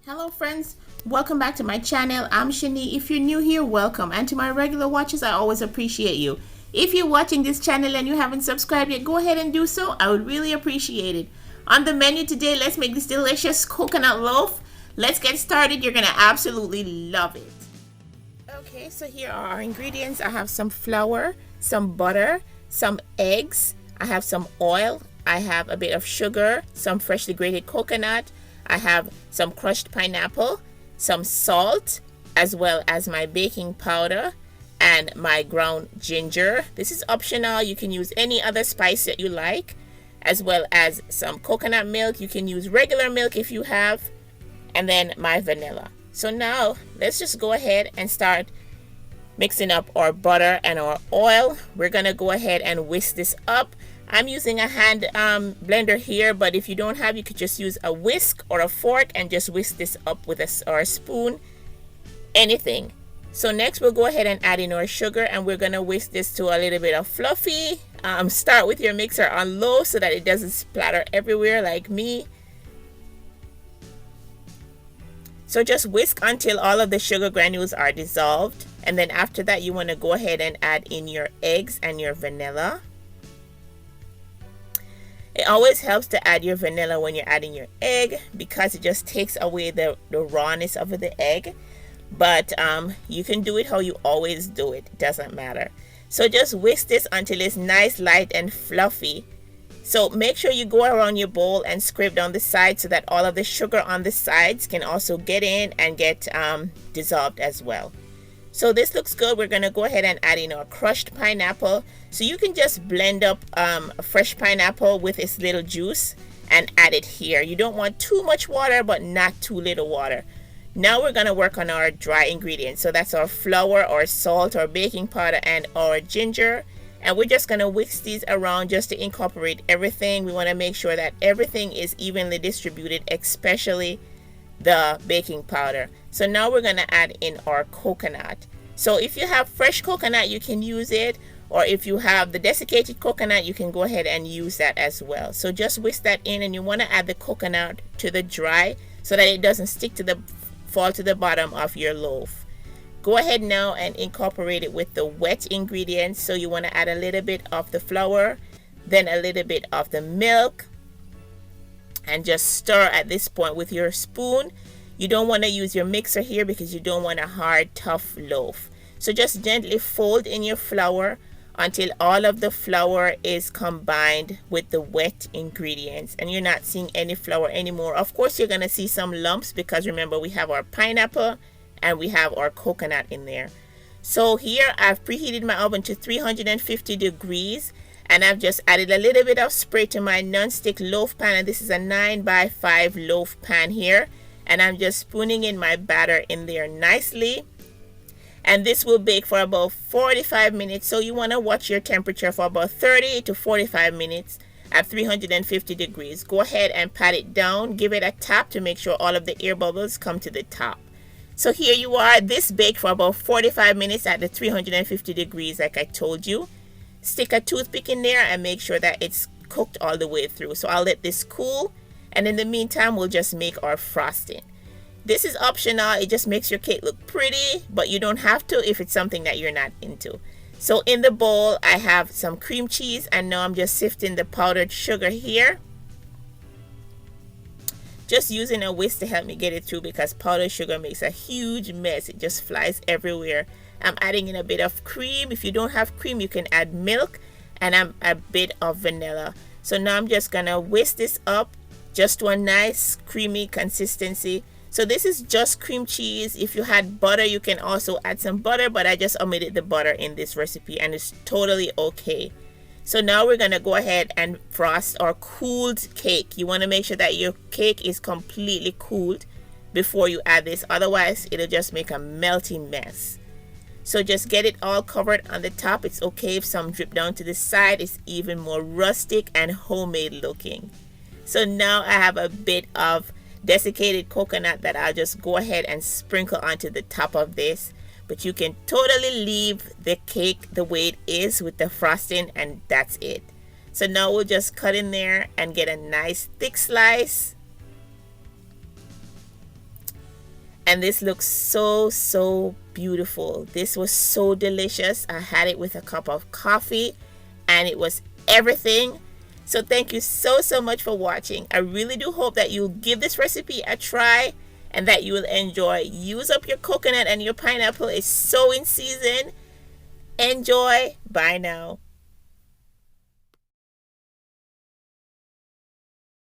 Hello friends, welcome back to my channel. I'm Shani. If you're new here, welcome, and to my regular watchers, I always appreciate you. If you're watching this channel and you haven't subscribed yet, go ahead and do so. I would really appreciate it. On the menu today, let's make this delicious coconut loaf. Let's get started. You're gonna absolutely love it. Okay, so here are our ingredients. I have some flour, some butter, some eggs, I have some oil, I have a bit of sugar, some freshly grated coconut, I have some crushed pineapple, some salt, as well as my baking powder and my ground ginger. This is optional. You can use any other spice that you like, as well as some coconut milk. You can use regular milk if you have, and then my vanilla. So now let's just go ahead and start mixing up our butter and our oil. We're gonna go ahead and whisk this up. I'm using a hand blender here, but if you don't have, you could just use a whisk or a fork and just whisk this up with a spoon, anything. So next we'll go ahead and add in our sugar, and we're gonna whisk this to a little bit of fluffy. Start with your mixer on low so that it doesn't splatter everywhere like me. So just whisk until all of the sugar granules are dissolved, and then after that you want to go ahead and add in your eggs and your vanilla. It always helps to add your vanilla when you're adding your egg because it just takes away the rawness of the egg. But you can do it how you always do it. It doesn't matter. So just whisk this until it's nice, light, and fluffy. So make sure you go around your bowl and scrape down the sides so that all of the sugar on the sides can also get in and get dissolved as well. So this looks good. We're going to go ahead and add in our crushed pineapple. So you can just blend up a fresh pineapple with its little juice and add it here. You don't want too much water, but not too little water. Now we're going to work on our dry ingredients. So that's our flour, our salt, our baking powder, and our ginger. And we're just going to whisk these around just to incorporate everything. We want to make sure that everything is evenly distributed, especially the baking powder. So now we're going to add in our coconut. So if you have fresh coconut, you can use it, or if you have the desiccated coconut, you can go ahead and use that as well. So just whisk that in, and you want to add the coconut to the dry so that it doesn't fall to the bottom of your loaf. Go ahead now and incorporate it with the wet ingredients. So you want to add a little bit of the flour, then a little bit of the milk, and just stir at this point with your spoon. You don't want to use your mixer here because you don't want a hard, tough loaf. So just gently fold in your flour until all of the flour is combined with the wet ingredients and you're not seeing any flour anymore. Of course, you're going to see some lumps because remember, we have our pineapple and we have our coconut in there. So here I've preheated my oven to 350 degrees. And I've just added a little bit of spray to my non-stick loaf pan, and this is a 9x5 loaf pan here, and I'm just spooning in my batter in there nicely, and this will bake for about 45 minutes. So you want to watch your temperature for about 30 to 45 minutes at 350 degrees. Go ahead and pat it down, give it a tap to make sure all of the air bubbles come to the top. So here you are. This baked for about 45 minutes at the 350 degrees like I told you. Stick a toothpick in there and make sure that it's cooked all the way through. So I'll let this cool, and in the meantime we'll just make our frosting. This is optional. It just makes your cake look pretty, but you don't have to if it's something that you're not into. So in the bowl I have some cream cheese, and now I'm just sifting the powdered sugar here, just using a whisk to help me get it through because powdered sugar makes a huge mess. It just flies everywhere. I'm adding in a bit of cream. If you don't have cream, you can add milk, and a bit of vanilla. So now I'm just gonna whisk this up just to a nice creamy consistency. So this is just cream cheese. If you had butter, you can also add some butter, but I just omitted the butter in this recipe, and it's totally okay. So now we're gonna go ahead and frost our cooled cake. You want to make sure that your cake is completely cooled before you add this, otherwise it'll just make a melty mess. So just get it all covered on the top. It's okay if some drip down to the side. It's even more rustic and homemade looking. So now I have a bit of desiccated coconut that I'll just go ahead and sprinkle onto the top of this. But you can totally leave the cake the way it is with the frosting, and that's it. So now we'll just cut in there and get a nice thick slice. And this looks so beautiful. This was so delicious. I had it with a cup of coffee and it was everything. So thank you so much for watching. I really do hope that you'll give this recipe a try and that you will enjoy. Use up your coconut and your pineapple is so in season. Enjoy. Bye now.